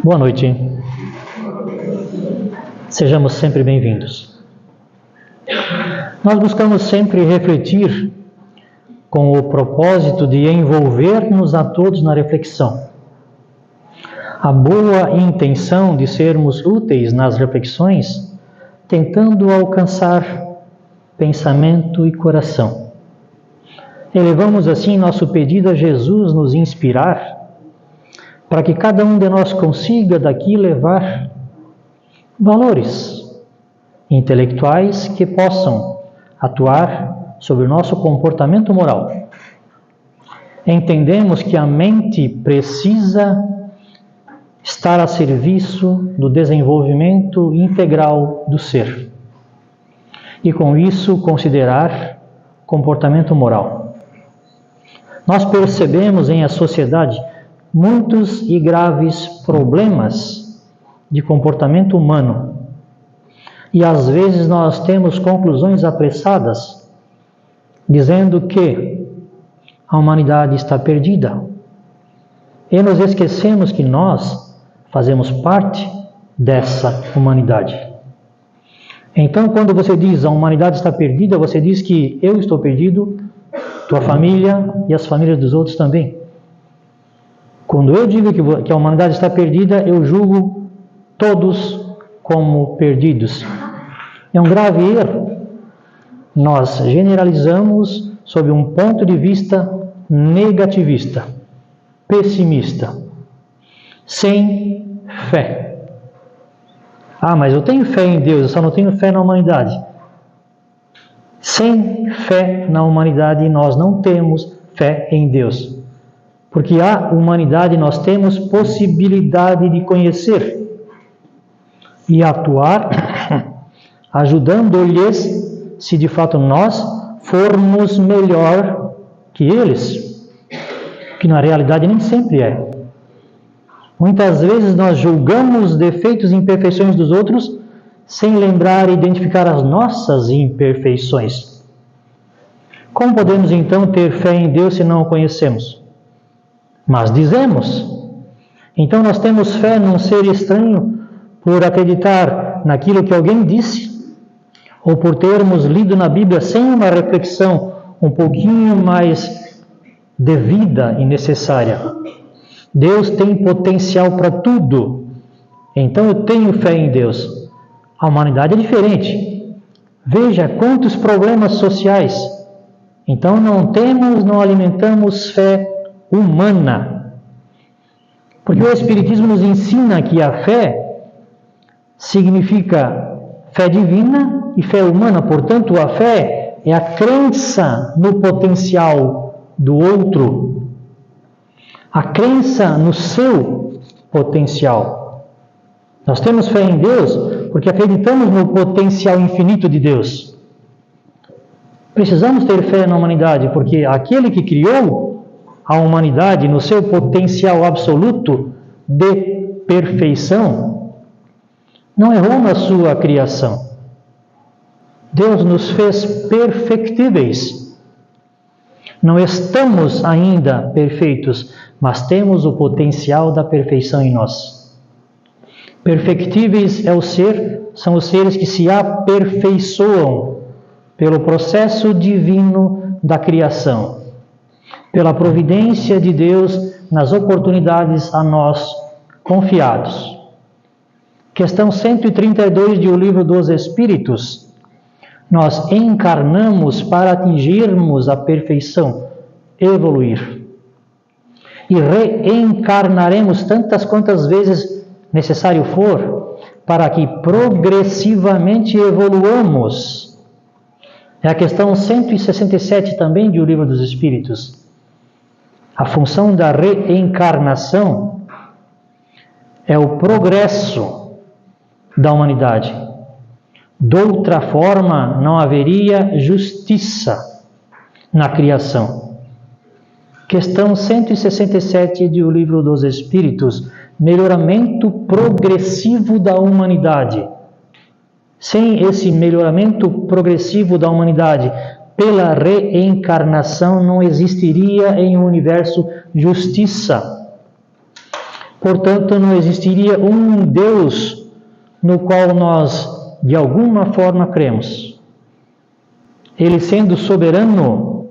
Boa noite. Sejamos sempre bem-vindos. Nós buscamos sempre refletir com o propósito de envolver-nos a todos na reflexão. A boa intenção de sermos úteis nas reflexões, tentando alcançar pensamento e coração. Elevamos assim nosso pedido a Jesus nos inspirar, para que cada um de nós consiga daqui levar valores intelectuais que possam atuar sobre o nosso comportamento moral. Entendemos que a mente precisa estar a serviço do desenvolvimento integral do ser. E com isso considerar comportamento moral. Nós percebemos em a sociedade muitos e graves problemas de comportamento humano. E às vezes nós temos conclusões apressadas, dizendo que a humanidade está perdida. E nos esquecemos que nós fazemos parte dessa humanidade. Então, quando você diz a humanidade está perdida, você diz que eu estou perdido, tua família e as famílias dos outros também. Quando eu digo que a humanidade está perdida, eu julgo todos como perdidos. É um grave erro. Nós generalizamos sob um ponto de vista negativista, pessimista, sem fé. Ah, mas eu tenho fé em Deus, eu só não tenho fé na humanidade. Sem fé na humanidade, nós não temos fé em Deus. Porque a humanidade nós temos possibilidade de conhecer e atuar, ajudando-lhes, se de fato nós formos melhor que eles, que na realidade nem sempre é. Muitas vezes nós julgamos os defeitos e imperfeições dos outros sem lembrar e identificar as nossas imperfeições. Como podemos então ter fé em Deus se não o conhecemos? Mas dizemos. Então nós temos fé num ser estranho por acreditar naquilo que alguém disse, ou por termos lido na Bíblia sem uma reflexão um pouquinho mais devida e necessária. Deus tem potencial para tudo. Então eu tenho fé em Deus. A humanidade é diferente. Veja quantos problemas sociais. Então não alimentamos fé humana. Porque o Espiritismo nos ensina que a fé significa fé divina e fé humana. Portanto, a fé é a crença no potencial do outro. A crença no seu potencial. Nós temos fé em Deus porque acreditamos no potencial infinito de Deus. Precisamos ter fé na humanidade porque aquele que criou a humanidade no seu potencial absoluto de perfeição, não errou na sua criação. Deus nos fez perfectíveis. Não estamos ainda perfeitos, mas temos o potencial da perfeição em nós. Perfectíveis são os seres que se aperfeiçoam pelo processo divino da criação. Pela providência de Deus nas oportunidades a nós confiados. Questão 132 de O Livro dos Espíritos. Nós encarnamos para atingirmos a perfeição, evoluir. E reencarnaremos tantas quantas vezes necessário for, para que progressivamente evoluamos. É a questão 167 também de O Livro dos Espíritos. A função da reencarnação é o progresso da humanidade. De outra forma, não haveria justiça na criação. Questão 167 de O Livro dos Espíritos. Melhoramento progressivo da humanidade. Sem esse melhoramento progressivo da humanidade, pela reencarnação não existiria em um universo justiça. Portanto, não existiria um Deus no qual nós, de alguma forma, cremos. Ele, sendo soberano,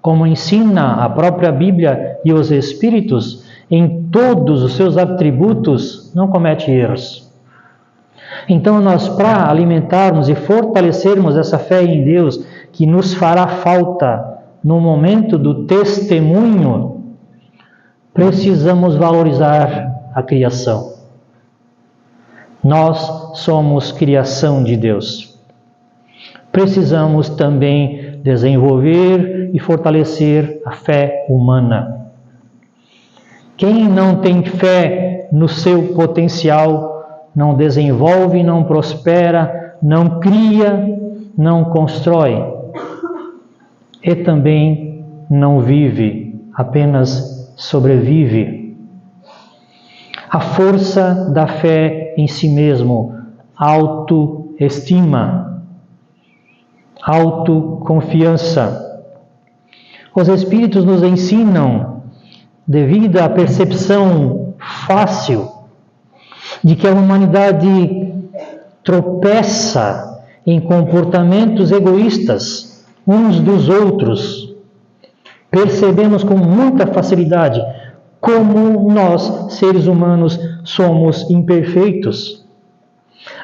como ensina a própria Bíblia e os Espíritos, em todos os seus atributos, não comete erros. Então, nós, para alimentarmos e fortalecermos essa fé em Deus, que nos fará falta no momento do testemunho, precisamos valorizar a criação. Nós somos criação de Deus. Precisamos também desenvolver e fortalecer a fé humana. Quem não tem fé no seu potencial, não desenvolve, não prospera, não cria, não constrói. E também não vive, apenas sobrevive. A força da fé em si mesmo, autoestima, autoconfiança. Os Espíritos nos ensinam, devido à percepção fácil de que a humanidade tropeça em comportamentos egoístas uns dos outros, percebemos com muita facilidade como nós, seres humanos, somos imperfeitos.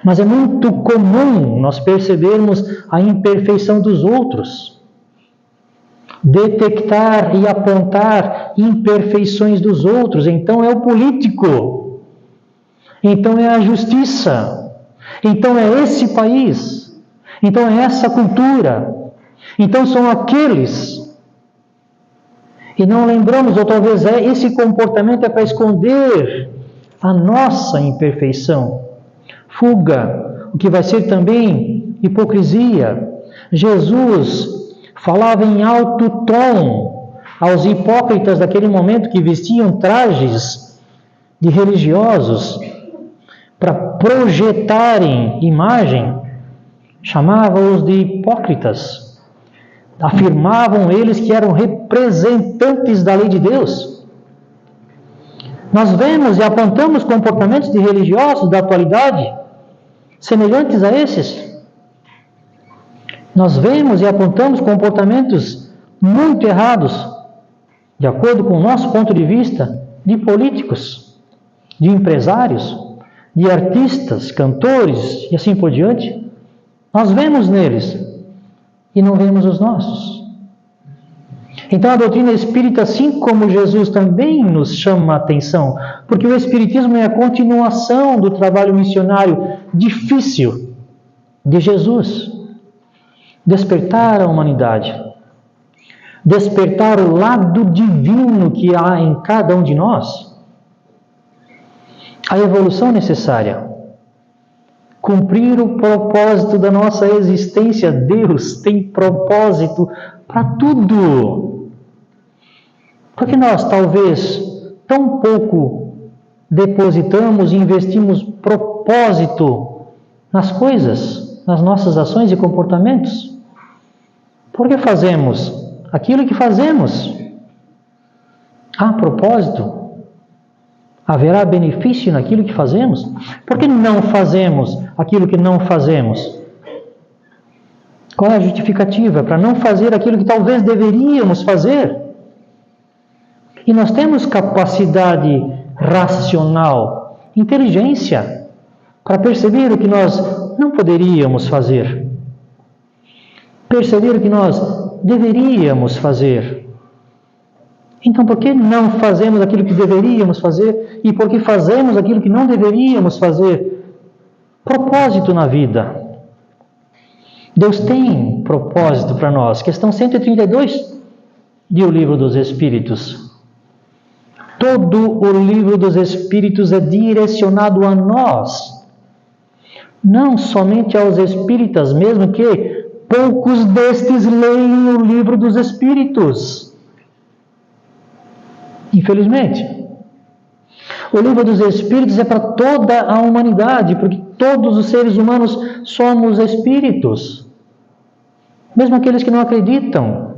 Mas é muito comum nós percebermos a imperfeição dos outros, detectar e apontar imperfeições dos outros. Então é o político, então é a justiça, então é esse país, então é essa cultura, então são aqueles. E não lembramos, ou talvez esse comportamento é para esconder a nossa imperfeição. Fuga, o que vai ser também hipocrisia. Jesus falava em alto tom aos hipócritas daquele momento que vestiam trajes de religiosos para projetarem imagem, chamava-os de hipócritas. Afirmavam eles que eram representantes da lei de Deus. Nós vemos e apontamos comportamentos de religiosos da atualidade semelhantes a esses. Nós vemos e apontamos comportamentos muito errados, de acordo com o nosso ponto de vista, de políticos, de empresários, de artistas, cantores e assim por diante. Nós vemos neles e não vemos os nossos. Então a doutrina espírita, assim como Jesus, também nos chama a atenção, porque o Espiritismo é a continuação do trabalho missionário difícil de Jesus. Despertar a humanidade, despertar o lado divino que há em cada um de nós, a evolução necessária, cumprir o propósito da nossa existência. Deus tem propósito para tudo. Porque nós talvez tão pouco depositamos e investimos propósito nas coisas, nas nossas ações e comportamentos. Por que fazemos aquilo que fazemos? Há propósito? Haverá benefício naquilo que fazemos? Por que não fazemos aquilo que não fazemos? Qual é a justificativa para não fazer aquilo que talvez deveríamos fazer? E nós temos capacidade racional, inteligência, para perceber o que nós não poderíamos fazer. Perceber o que nós deveríamos fazer. Então, por que não fazemos aquilo que deveríamos fazer? E por que fazemos aquilo que não deveríamos fazer? Propósito na vida. Deus tem propósito para nós. Questão 132 do Livro dos Espíritos. Todo o Livro dos Espíritos é direcionado a nós. Não somente aos espíritas, mesmo que poucos destes leem o Livro dos Espíritos. Infelizmente. O Livro dos Espíritos é para toda a humanidade, porque todos os seres humanos somos espíritos. Mesmo aqueles que não acreditam,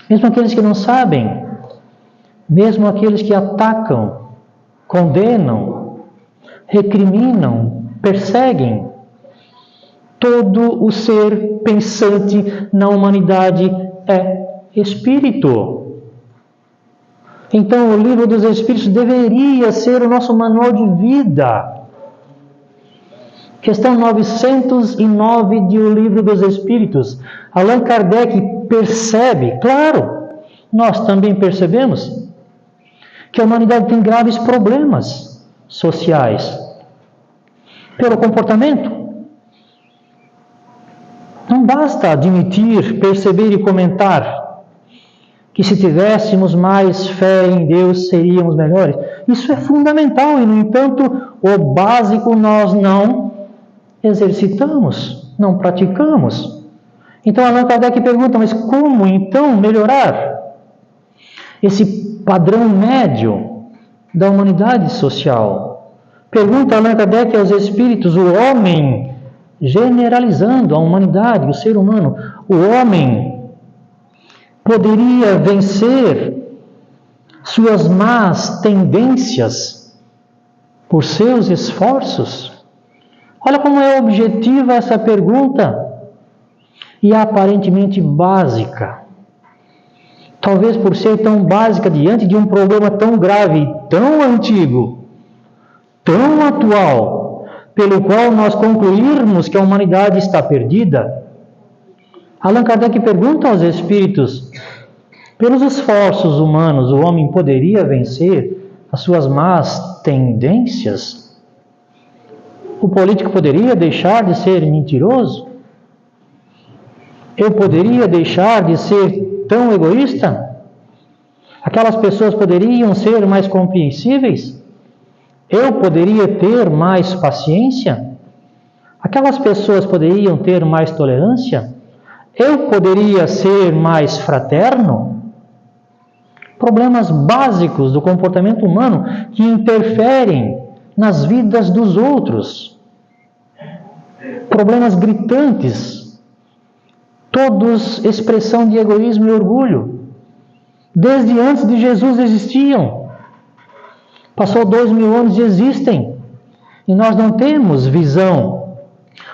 mesmo aqueles que não sabem, mesmo aqueles que atacam condenam, recriminam, perseguem. Todo o ser pensante na humanidade é espírito. Então, o livro dos Espíritos deveria ser o nosso manual de vida. Questão 909 de O Livro dos Espíritos. Allan Kardec percebe, claro, nós também percebemos, que a humanidade tem graves problemas sociais pelo comportamento. Não basta admitir, perceber e comentar que se tivéssemos mais fé em Deus seríamos melhores. Isso é fundamental e, no entanto, o básico nós não exercitamos, não praticamos. Então Allan Kardec pergunta, mas como então melhorar esse padrão médio da humanidade social? Pergunta Allan Kardec aos espíritos, o homem, generalizando a humanidade, o ser humano, o homem poderia vencer suas más tendências por seus esforços? Olha como é objetiva essa pergunta e aparentemente básica. Talvez por ser tão básica diante de um problema tão grave, tão antigo, tão atual, pelo qual nós concluirmos que a humanidade está perdida. Allan Kardec pergunta aos espíritos, pelos esforços humanos, o homem poderia vencer as suas más tendências? O político poderia deixar de ser mentiroso? Eu poderia deixar de ser tão egoísta? Aquelas pessoas poderiam ser mais compreensíveis? Eu poderia ter mais paciência? Aquelas pessoas poderiam ter mais tolerância? Eu poderia ser mais fraterno? Problemas básicos do comportamento humano que interferem nas vidas dos outros. Problemas gritantes, todos expressão de egoísmo e orgulho. Desde antes de Jesus existiam. Passou 2000 anos e existem. E nós não temos visão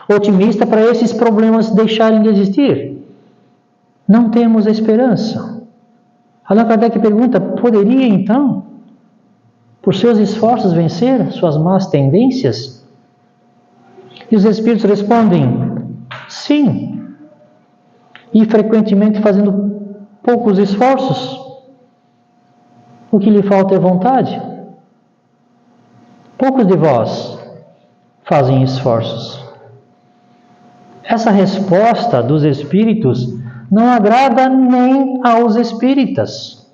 otimista para esses problemas deixarem de existir. Não temos esperança. Allan Kardec pergunta, poderia então, por seus esforços, vencer suas más tendências? E os espíritos respondem, sim. E frequentemente fazendo poucos esforços. O que lhe falta é vontade. Poucos de vós fazem esforços. Essa resposta dos espíritos não agrada nem aos espíritas.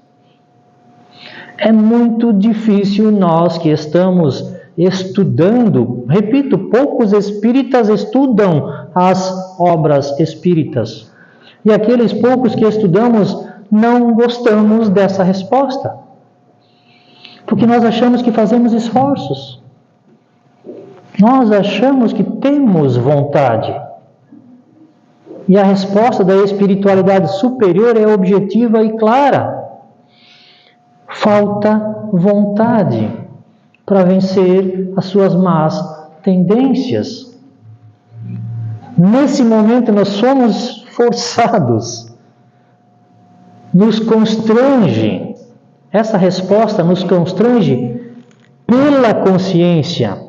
É muito difícil nós que estamos estudando, repito, poucos espíritas estudam as obras espíritas. E aqueles poucos que estudamos não gostamos dessa resposta. Porque nós achamos que fazemos esforços. Nós achamos que temos vontade. E a resposta da espiritualidade superior é objetiva e clara. Falta vontade para vencer as suas más tendências. Nesse momento nós somos forçados. Nos constrange. Essa resposta nos constrange pela consciência.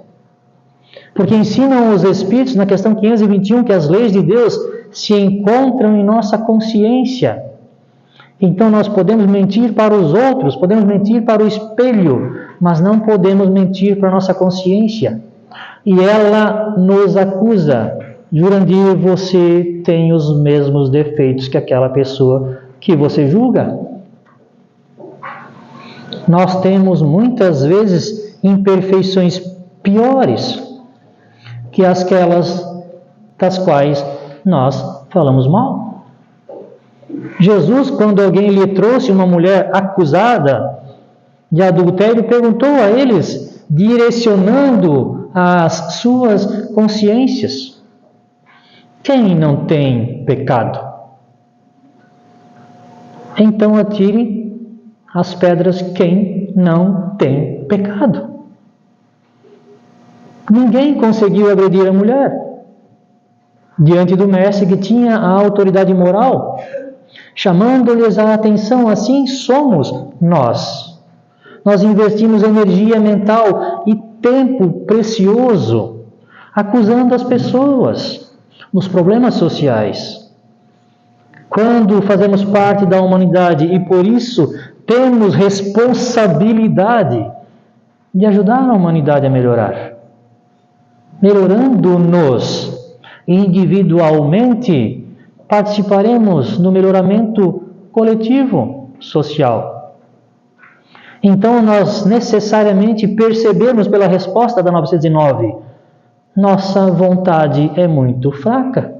Porque ensinam os Espíritos, na questão 521, que as leis de Deus se encontram em nossa consciência. Então nós podemos mentir para os outros, podemos mentir para o espelho, mas não podemos mentir para a nossa consciência. E ela nos acusa. Jurandir, você tem os mesmos defeitos que aquela pessoa que você julga. Nós temos muitas vezes imperfeições piores que aquelas das quais nós falamos mal. Jesus, quando alguém lhe trouxe uma mulher acusada de adultério, perguntou a eles, direcionando as suas consciências: quem não tem pecado? Então atire as pedras quem não tem pecado. Ninguém conseguiu agredir a mulher diante do mestre que tinha a autoridade moral, chamando-lhes a atenção. Assim somos nós. Nós investimos energia mental e tempo precioso acusando as pessoas nos problemas sociais. Quando fazemos parte da humanidade e por isso temos responsabilidade de ajudar a humanidade a melhorar, melhorando-nos individualmente, participaremos no melhoramento coletivo social. Então, nós necessariamente percebemos pela resposta da 909, nossa vontade é muito fraca.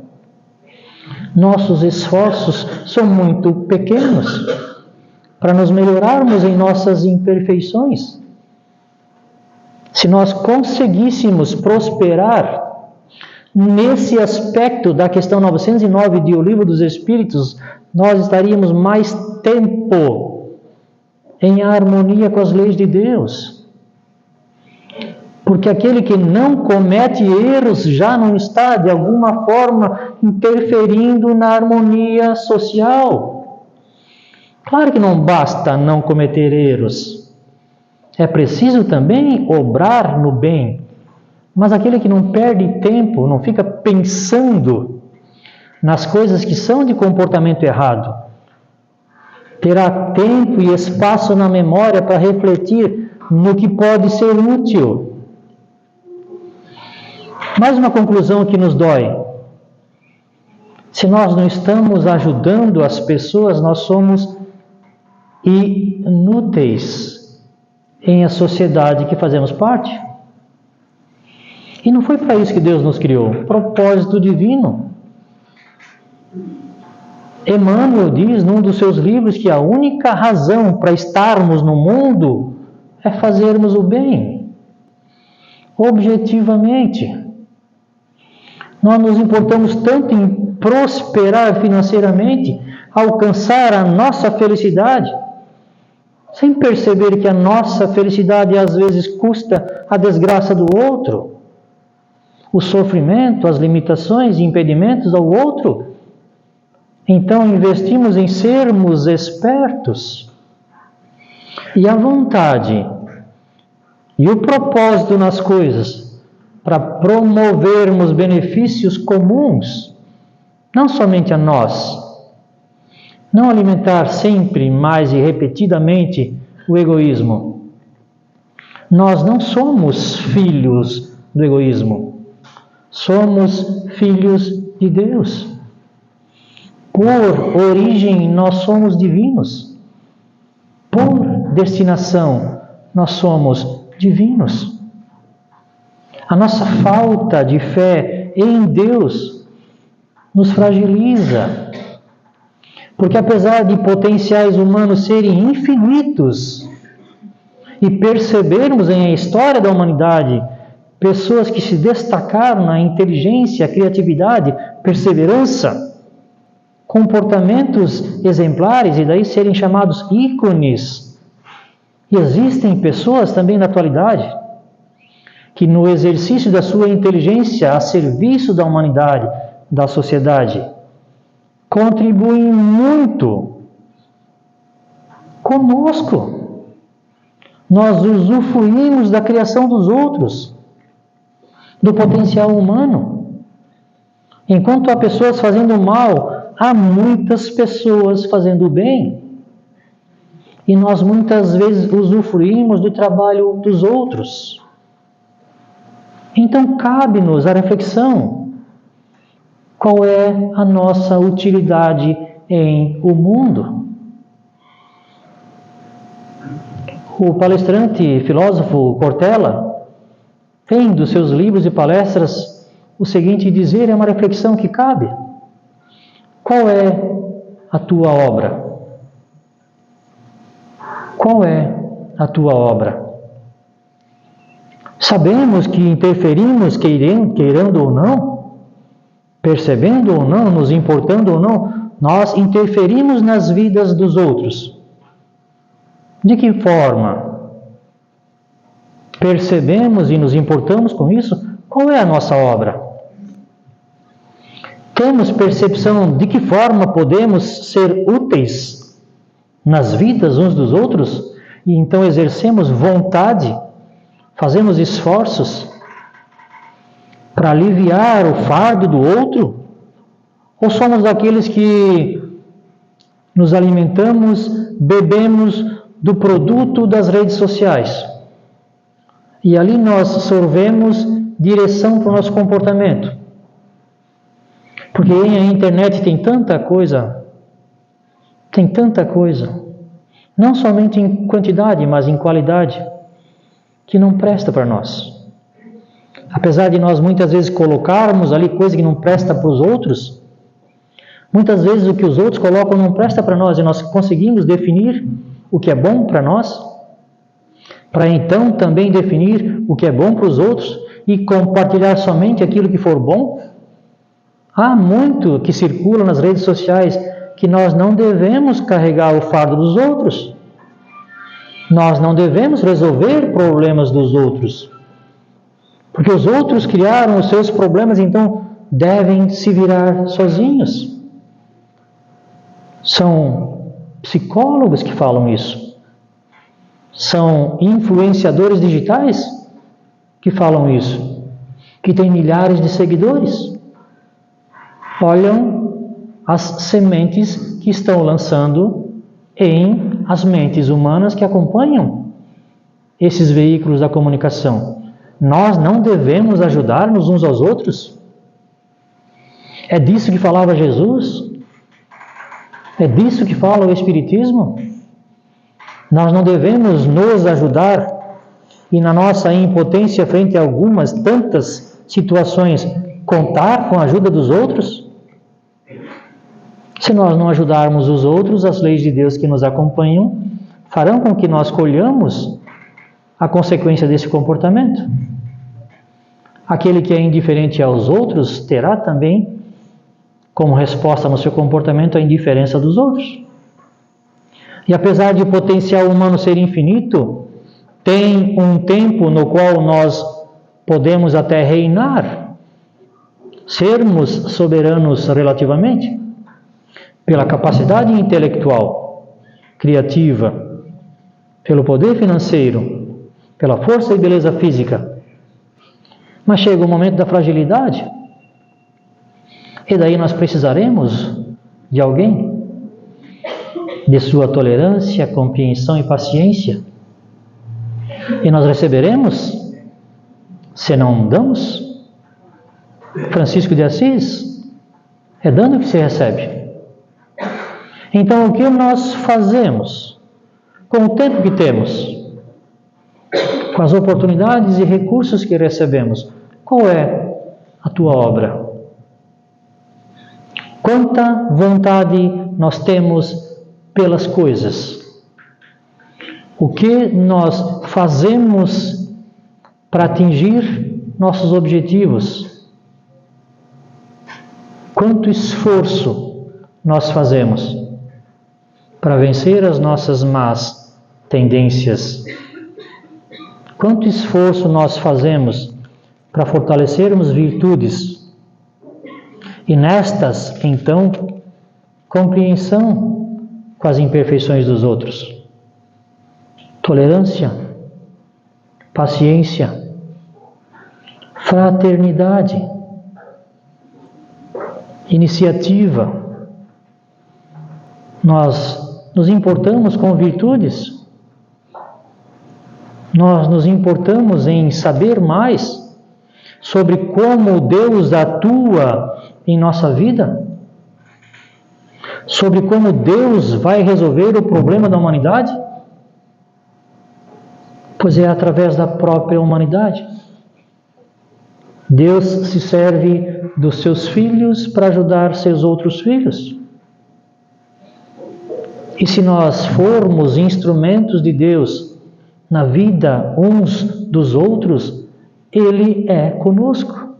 Nossos esforços são muito pequenos para nos melhorarmos em nossas imperfeições. Se nós conseguíssemos prosperar nesse aspecto da questão 909 de O Livro dos Espíritos, nós estaríamos mais tempo em harmonia com as leis de Deus. Porque aquele que não comete erros já não está, de alguma forma, interferindo na harmonia social. Claro que não basta não cometer erros. É preciso também obrar no bem. Mas aquele que não perde tempo, não fica pensando nas coisas que são de comportamento errado, terá tempo e espaço na memória para refletir no que pode ser útil. Mais uma conclusão que nos dói. Se nós não estamos ajudando as pessoas, nós somos inúteis em a sociedade que fazemos parte. E não foi para isso que Deus nos criou. Propósito divino. Emmanuel diz num dos seus livros que a única razão para estarmos no mundo é fazermos o bem. Objetivamente. Nós nos importamos tanto em prosperar financeiramente, alcançar a nossa felicidade, sem perceber que a nossa felicidade às vezes custa a desgraça do outro, o sofrimento, as limitações e impedimentos ao outro. Então investimos em sermos espertos. E a vontade e o propósito nas coisas para promovermos benefícios comuns, não somente a nós. Não alimentar sempre mais e repetidamente o egoísmo. Nós não somos filhos do egoísmo. Somos filhos de Deus. Por origem, nós somos divinos. Por destinação, nós somos divinos. A nossa falta de fé em Deus nos fragiliza. Porque apesar de potenciais humanos serem infinitos e percebermos em a história da humanidade pessoas que se destacaram na inteligência, criatividade, perseverança, comportamentos exemplares e daí serem chamados ícones. E existem pessoas também na atualidade que no exercício da sua inteligência a serviço da humanidade, da sociedade, contribuem muito conosco. Nós usufruímos da criação dos outros, do potencial humano. Enquanto há pessoas fazendo mal, há muitas pessoas fazendo bem. E nós muitas vezes usufruímos do trabalho dos outros. Então cabe-nos a reflexão. Qual é a nossa utilidade em o mundo? O palestrante e filósofo Cortella tem dos seus livros e palestras o seguinte dizer, é uma reflexão que cabe. Qual é a tua obra? Qual é a tua obra? Sabemos que interferimos, queirando ou não, percebendo ou não, nos importando ou não, nós interferimos nas vidas dos outros. De que forma? percebemos e nos importamos com isso, qual é a nossa obra? Temos percepção de que forma podemos ser úteis nas vidas uns dos outros e então exercemos vontade, fazemos esforços para aliviar o fardo do outro? Ou somos daqueles que nos alimentamos, bebemos do produto das redes sociais e ali nós sorvemos direção para o nosso comportamento? Porque a internet tem tanta coisa, não somente em quantidade, mas em qualidade, que não presta para nós. Apesar de nós muitas vezes colocarmos ali coisa que não presta para os outros, muitas vezes o que os outros colocam não presta para nós e nós conseguimos definir o que é bom para nós, para então também definir o que é bom para os outros e compartilhar somente aquilo que for bom. Há muito que circula nas redes sociais que nós não devemos carregar o fardo dos outros. Nós não devemos resolver problemas dos outros. Porque os outros criaram os seus problemas, então devem se virar sozinhos. São psicólogos que falam isso. São influenciadores digitais que falam isso. Que têm milhares de seguidores. Olham as sementes que estão lançando em as mentes humanas que acompanham esses veículos da comunicação. Nós não devemos ajudar-nos uns aos outros? É disso que falava Jesus? É disso que fala o Espiritismo? Nós não devemos nos ajudar e na nossa impotência frente a algumas tantas situações contar com a ajuda dos outros? Se nós não ajudarmos os outros, as leis de Deus que nos acompanham farão com que nós colhamos a consequência desse comportamento. Aquele que é indiferente aos outros terá também, como resposta no seu comportamento, a indiferença dos outros. E apesar de o potencial humano ser infinito, tem um tempo no qual nós podemos até reinar, sermos soberanos relativamente, pela capacidade intelectual, criativa, pelo poder financeiro, pela força e beleza física. Mas chega o momento da fragilidade, e daí nós precisaremos de alguém, de sua tolerância, compreensão e paciência. E nós receberemos, se não damos. Francisco de Assis, é dando que se recebe. Então, o que nós fazemos com o tempo que temos, com as oportunidades e recursos que recebemos? Qual é a tua obra? Quanta vontade nós temos pelas coisas? O que nós fazemos para atingir nossos objetivos? Quanto esforço nós fazemos para vencer as nossas más tendências? Quanto esforço nós fazemos para fortalecermos virtudes? E nestas, então, compreensão com as imperfeições dos outros. Tolerância, paciência, fraternidade, iniciativa. Nós nos importamos com virtudes. Nós nos importamos em saber mais sobre como Deus atua em nossa vida, sobre como Deus vai resolver o problema da humanidade. Pois é através da própria humanidade. Deus se serve dos seus filhos para ajudar seus outros filhos. E se nós formos instrumentos de Deus na vida uns dos outros, Ele é conosco.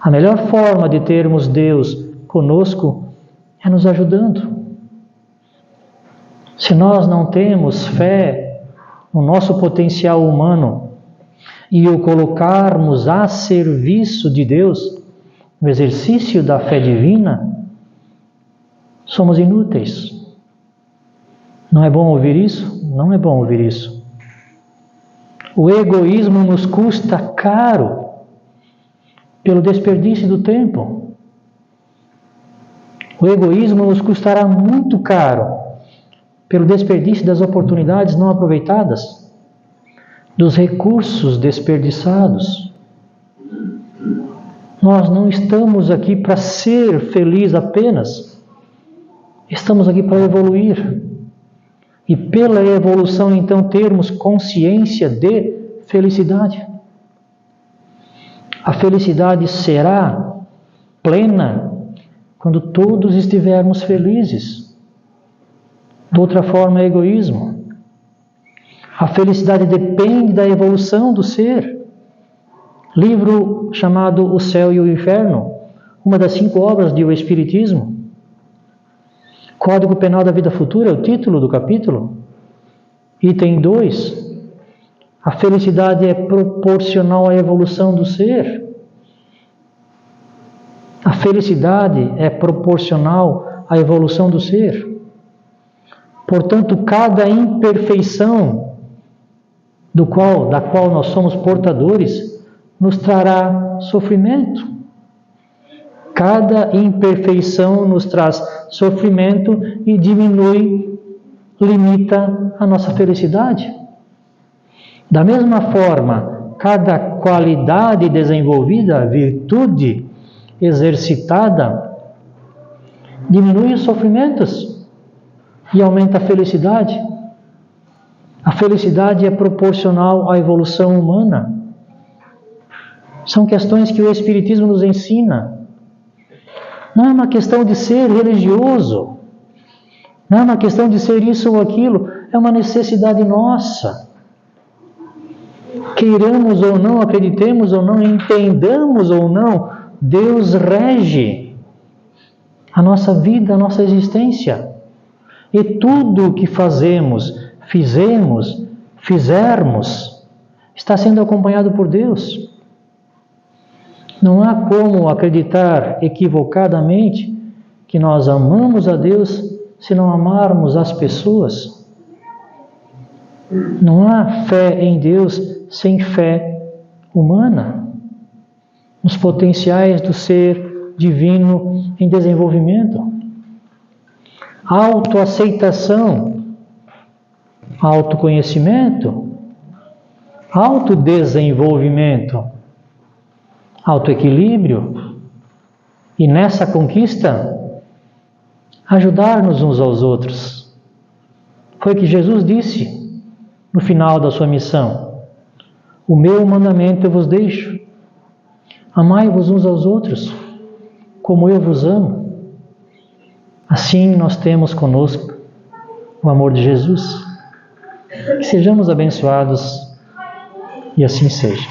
A melhor forma de termos Deus conosco é nos ajudando. Se nós não temos fé o nosso potencial humano e o colocarmos a serviço de Deus, no exercício da fé divina, somos inúteis. Não é bom ouvir isso? Não é bom ouvir isso. O egoísmo nos custa caro pelo desperdício do tempo. O egoísmo nos custará muito caro pelo desperdício das oportunidades não aproveitadas, dos recursos desperdiçados. Nós não estamos aqui para ser feliz apenas. Estamos aqui para evoluir. E pela evolução, então, termos consciência de felicidade. A felicidade será plena quando todos estivermos felizes. De outra forma, é egoísmo. A felicidade depende da evolução do ser. Livro chamado O Céu e o Inferno, uma das 5 obras do Espiritismo. Código Penal da Vida Futura é o título do capítulo. Item 2. A felicidade é proporcional à evolução do ser. A felicidade é proporcional à evolução do ser. Portanto, cada imperfeição da qual nós somos portadores nos trará sofrimento. Cada imperfeição nos traz sofrimento e diminui, limita a nossa felicidade. Da mesma forma, cada qualidade desenvolvida, virtude exercitada, diminui os sofrimentos e aumenta a felicidade. A felicidade é proporcional à evolução humana. São questões que o Espiritismo nos ensina. Não é uma questão de ser religioso. Não é uma questão de ser isso ou aquilo. É uma necessidade nossa. Queiramos ou não, acreditemos ou não, entendamos ou não, Deus rege a nossa vida, a nossa existência. E tudo o que fizermos, está sendo acompanhado por Deus. Não há como acreditar equivocadamente que nós amamos a Deus se não amarmos as pessoas. Não há fé em Deus sem fé humana, nos potenciais do ser divino em desenvolvimento. Autoaceitação, autoconhecimento, autodesenvolvimento, autoequilíbrio, e nessa conquista, ajudar-nos uns aos outros. Foi o que Jesus disse no final da sua missão: o meu mandamento eu vos deixo, amai-vos uns aos outros, como eu vos amo. Assim nós temos conosco o amor de Jesus. Que sejamos abençoados e assim seja.